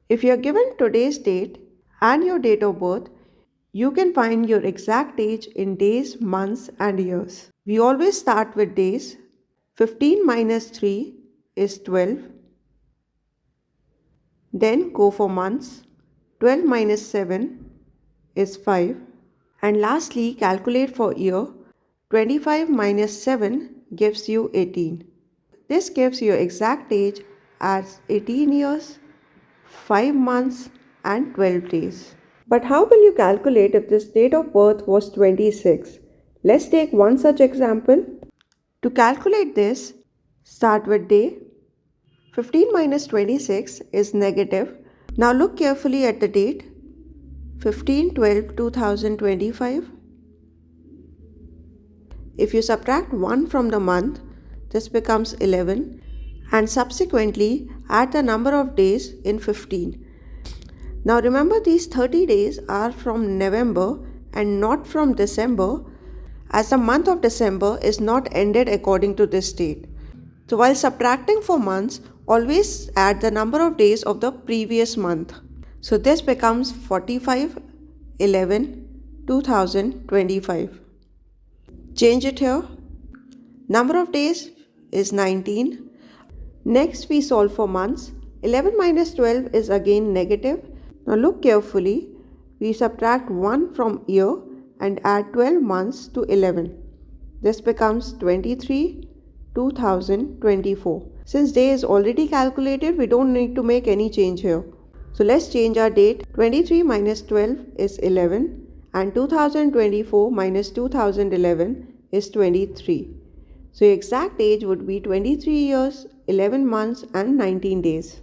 If you're given today's date and your date of birth, you can find your exact age in days, months, and years. We always start with days. 15 minus 3 is 12. Then go for months. 12 minus 7 is 5. And lastly, calculate for year. 25 minus 7 gives you 18. This gives your exact age as 18 years, 5 months, and 12 days. But how will you calculate if this date of birth was 26? Let's take one such example. To calculate this, start with day. 15 minus 26 is negative. Now look carefully at the date. 15/12/2025. If you subtract 1 from the month, this becomes 11, and subsequently add the number of days in 15. Now remember, these 30 days are from November and not from December, as the month of December is not ended according to this date. So while subtracting for months, always add the number of days of the previous month. So this becomes 45/11/2025. Change it here. Number of days is 19. Next we solve for months. 11 minus 12 is again negative. Now look carefully. We subtract 1 from year and add 12 months to 11. This becomes 23/2024. Since day is already calculated, we don't need to make any change here. So let's change our date. 23 minus 12 is 11 and 2024 minus 2011 is 23. So your exact age would be 23 years, 11 months and 19 days.